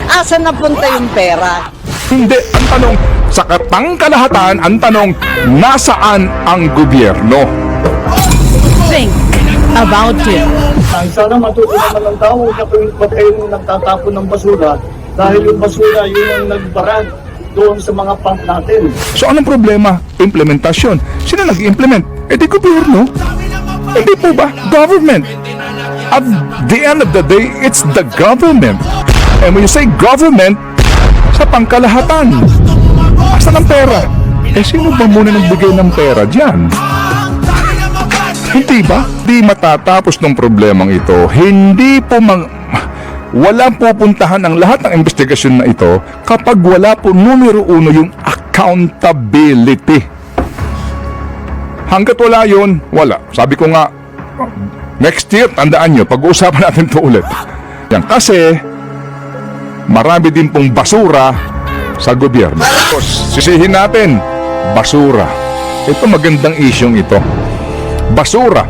Asan napunta yung pera? Hindi, ang tanong, sa pangkalahatan, ang tanong, nasaan ang gobyerno? Think about it. Sana matuto naman ng tao na kung ba't kayo nagtatapon ng basura dahil yung basura yun ang nagbarag doon sa mga pump natin. So anong problema? Implementasyon. Sino nag-implement? Di gobyerno. Hindi po ba? Government. At the end of the day, it's the government. And when you say government, sa pangkalahatan, asan ang pera? Sino ba muna nagbigay ng pera dyan? Hindi ba? Di matatapos ng problemang ito. Hindi po wala pupuntahan ang lahat ng investigasyon na ito kapag wala po numero uno yung accountability. Hanggat wala yun, wala. Sabi ko nga, next year, tandaan nyo, pag-uusapan natin ito ulit. Yan, kasi marami din pong basura sa gobyerno. Sisihin natin, basura. Ito magandang isyong ito. Basura.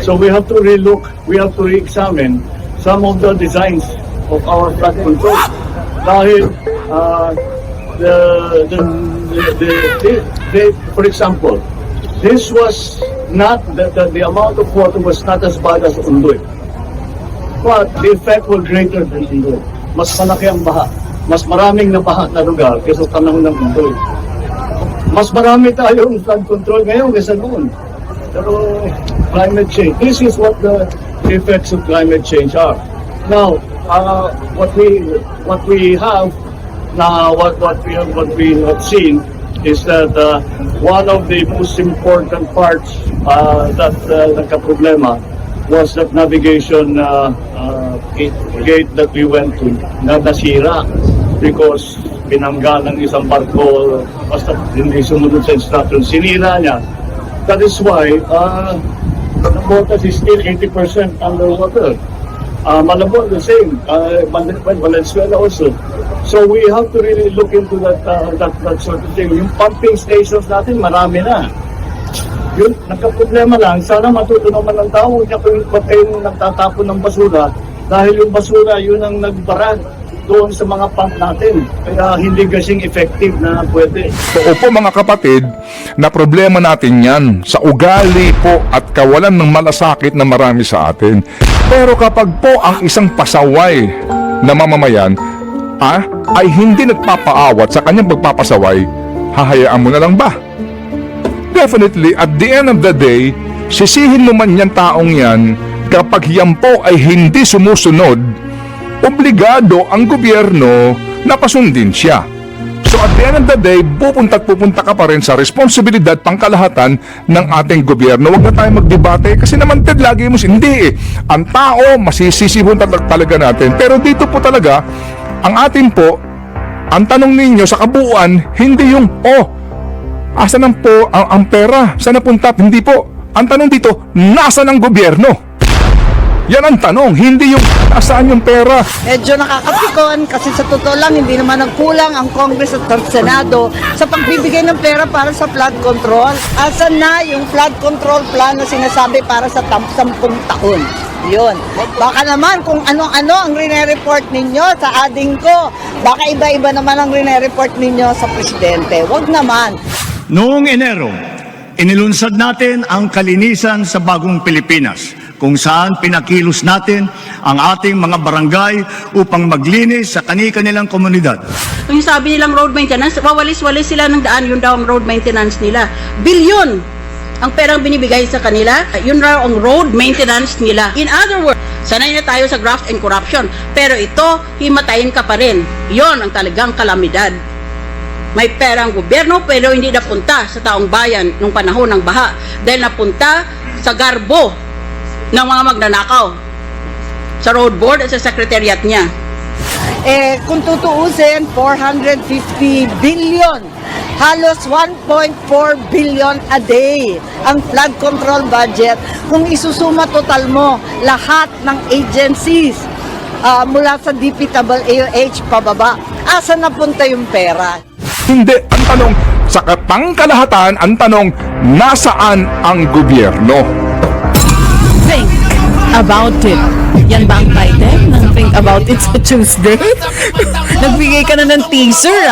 So we have to relook, we have to re-examine some of the designs of our flood control. Dahil for example, this was not, the amount of water was not as bad as Undoy. But the effect was greater than Undoy. Mas malaki ang baha. Mas maraming nabaha na lugar kaysa panahon ng Undoy. Mas marami tayong flood control ngayon kaysa noon. Pero climate change, this is what the effects of climate change are. Now, what we have now, what we have seen is that one of the most important parts that nagka-problema was that navigation gate that we went to na nasira because binangga ng isang barko basta hindi sumunod sa instruction, sinira niya. That is why the Botas is still 80% underwater. Malabon the same, Valenzuela also. So we have to really look into that sort of thing. Yung pumping stations natin, marami na. Yun, nagka-problema lang. Sana matuto naman ng tao na kung ba't kayo nagtatapon ng basura dahil yung basura yun ang nagbarag doon sa mga pump natin. Kaya hindi kasing effective na pwede. Opo mga kapatid, na problema natin yan sa ugali po at kawalan ng malasakit na marami sa atin. Pero kapag po ang isang pasaway na mamamayan ay hindi nagpapaawat sa kanyang pagpapasaway, hahayaan mo na lang ba? Definitely, at the end of the day, sisihin mo man yan taong yan kapag yan po ay hindi sumusunod, obligado ang gobyerno na pasundin siya. So at the end of the day, pupunta ka pa rin sa responsibilidad pangkalahatan ng ating gobyerno. Huwag na tayo magdebate kasi naman Ted, lagi mo hindi Ang tao, masisisibon talaga natin. Pero dito po talaga, ang atin po, ang tanong ninyo sa kabuuan, hindi yung, asan ang pera? Saan napunta? Hindi po. Ang tanong dito, nasaan ang gobyerno? Yan ang tanong, hindi yung nasaan yung pera. Medyo nakakapikon kasi sa totoo lang hindi naman nagkulang ang Congress at Senado sa pagbibigay ng pera para sa flood control. Asan na yung flood control plan na sinasabi para sa 10 taon? Yun. Baka naman kung ano-ano ang rine-report ninyo sa ading ko. Baka iba-iba naman ang rine-report ninyo sa presidente. Wag naman. Noong Enero, inilunsad natin ang kalinisan sa bagong Pilipinas, kung saan pinakilos natin ang ating mga barangay upang maglinis sa kani-kanilang komunidad. Yung sabi nilang road maintenance, wawalis-walis sila ng daan, yun daw ang road maintenance nila. Bilyon ang perang binibigay sa kanila, yun raw ang road maintenance nila. In other words, sanay na tayo sa graft and corruption, pero ito, himatayin ka pa rin. Yon ang talagang kalamidad. May perang gobyerno pero hindi napunta sa taong bayan nung panahon ng baha dahil napunta sa garbo ng mga magnanakaw sa road board at sa secretariat niya. Kung tutuusin, 450 billion. Halos 1.4 billion a day ang flood control budget. Kung isusuma total mo lahat ng agencies mula sa DPWH pababa, asan napunta yung pera? Hindi, ang tanong, sa pangkalahatan, ang tanong, nasaan ang gobyerno? Think about it. Yan ba ang title ng think about it sa Tuesday. Nagbigay ka na ng teaser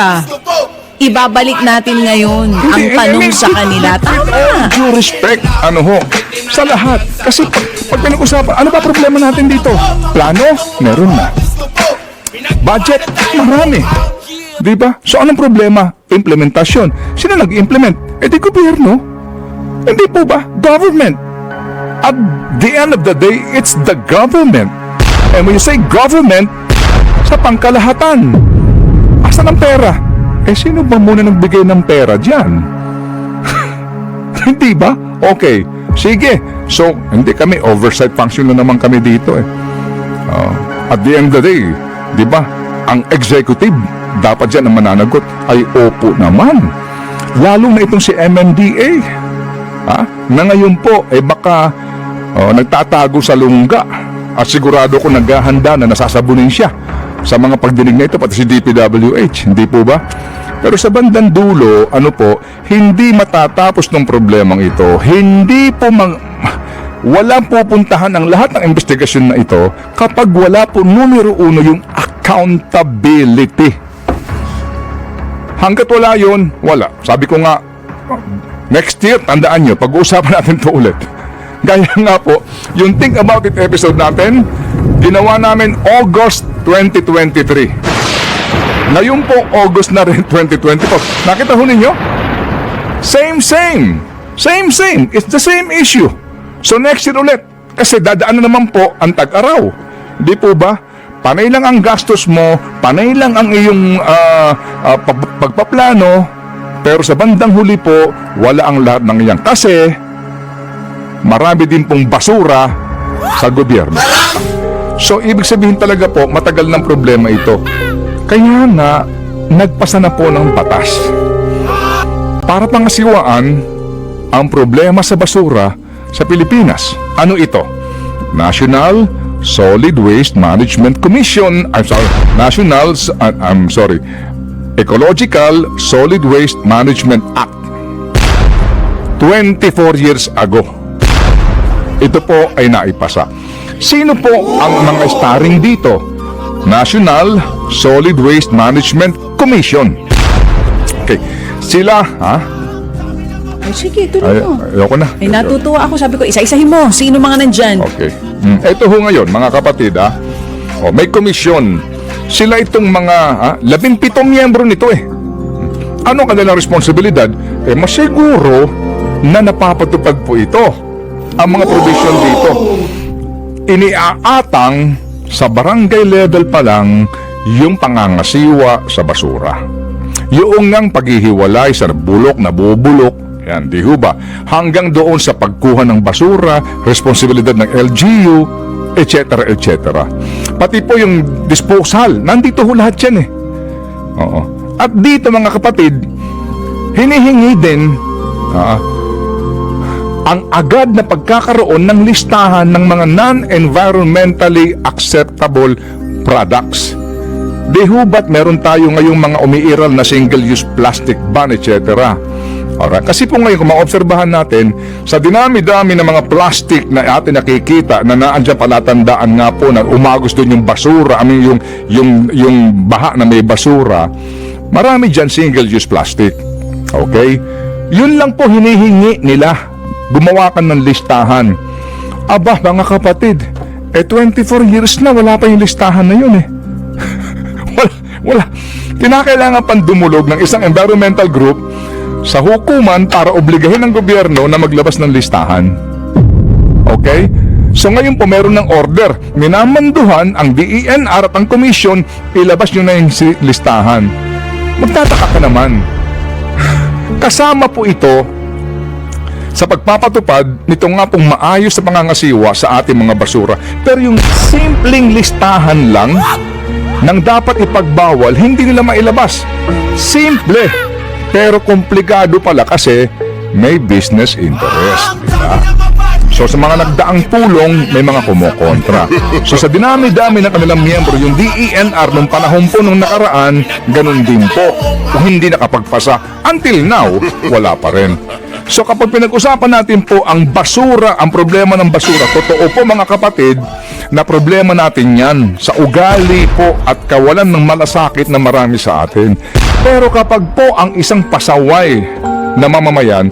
Ibabalik natin ngayon ang tanong sa kanila. Tama. Due respect, sa lahat. Kasi pag pinag-usapan, ano ba problema natin dito? Plano? Meron na. Budget? Marami. Di ba? So anong problema? Implementasyon. Sino nag-implement? Di gobyerno. Hindi po ba? Government. At the end of the day, it's the government. And when you say government, sa pangkalahatan, asan ang pera? Sino ba muna nagbigay ng pera dyan? Hindi ba? Okay. Sige. So, hindi kami, oversight function na naman kami dito At the end of the day, di ba, ang executive, dapat dyan ang mananagot, ay opo naman. Lalo na itong si MMDA. Na ngayon po, baka nagtatago sa lungga. At sigurado ko naghahanda na nasasabunin siya sa mga pagdinig na ito, pati si DPWH. Hindi po ba? Pero sa bandang dulo, hindi matatapos ng problemang ito. Hindi po walang pupuntahan ang lahat ng investigasyon na ito kapag wala po numero uno yung accountability. Hanggat wala yun, wala. Sabi ko nga, next year, tandaan nyo, pag-uusapan natin ito ulit. Gaya nga po, yung Think About It episode natin, ginawa namin August 2023. Ngayon po, August na rin 2024. Nakita ho ninyo? Same. It's the same issue. So next year ulit. Kasi dadaan na naman po ang tag-araw. Di po ba? Panay lang ang gastos mo, panay lang ang iyong pagpaplano, pero sa bandang huli po, wala ang lahat ng iyan. Kasi, marami din pong basura sa gobyerno. So, ibig sabihin talaga po, matagal ng problema ito. Kaya nga, nagpasa na po ng batas. Para pangasiwaan ang problema sa basura sa Pilipinas. Ano ito? National Solid Waste Management Commission. Ecological Solid Waste Management Act. 24 years ago. Ito po ay naipasa. Sino po ang mga starring dito? National Solid Waste Management Commission. Okay. Sila, Ay, sige, tuloy mo. Ayoko na. Ay, natutuwa ako. Sabi ko, isa-isahin mo. Sino mga nandyan? Okay. Ito ho ngayon, mga kapatid, may komisyon. Sila itong mga 17 miyembro nito Ano kanilang responsibilidad? Masiguro na napapatupad po ito. Ang mga provision dito. Iniaatang sa barangay level pa lang yung pangangasiwa sa basura. Yung ngang paghihiwalay sa bulok na bubulok, yan, di ho ba? Hanggang doon sa pagkuha ng basura, responsibilidad ng LGU, etc. etc. Pati po yung disposal, nandito ho lahat yan Oo. At dito mga kapatid, hinihingi din ang agad na pagkakaroon ng listahan ng mga non-environmentally acceptable products. Di ho ba't meron tayo ngayong mga umiiral na single-use plastic ban, etc. Alright. Kasi po ngayon, kung maobserbahan natin, sa dinami-dami ng mga plastic na atin nakikita, na naandyan palatandaan nga po na umagos doon yung basura, yung baha na may basura, marami dyan single-use plastic. Okay? Yun lang po hinihingi nila. Gumawa ka ng listahan. Aba, mga kapatid, 24 years na, wala pa yung listahan na yun wala. Kinakailangan pang dumulog ng isang environmental group sa hukuman para obligahin ng gobyerno na maglabas ng listahan. Okay? So ngayon po meron ng order. Minamanduhan ang DENR at ang komisyon, ilabas nyo na yung listahan. Magtataka ka naman. Kasama po ito sa pagpapatupad nito nga pong maayos sa pangangasiwa sa ating mga basura. Pero yung simpleng listahan lang nang dapat ipagbawal, hindi nila mailabas. Simple, pero komplikado pala kasi may business interest. Diba? So sa mga nagdaang tulong, may mga kumukontra. So sa dinami-dami ng kanilang miyembro, yung DENR nung panahon po nung nakaraan, ganun din po. Kung hindi nakapagpasa, until now, wala pa rin. So kapag pinag-usapan natin po ang basura, ang problema ng basura, totoo po mga kapatid na problema natin yan sa ugali po at kawalan ng malasakit na marami sa atin. Pero kapag po ang isang pasaway na mamamayan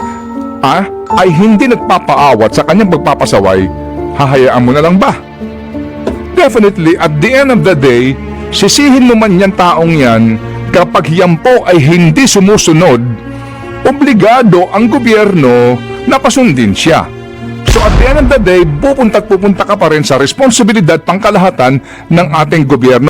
ay hindi nagpapaawat sa kanyang pagpapasaway, hahayaan mo na lang ba? Definitely, at the end of the day, sisihin mo man yan taong yan kapag yan po ay hindi sumusunod, obligado ang gobyerno na pasundin siya. So at the end of the day, pupunta ka pa rin sa responsibilidad pangkalahatan ng ating gobyerno.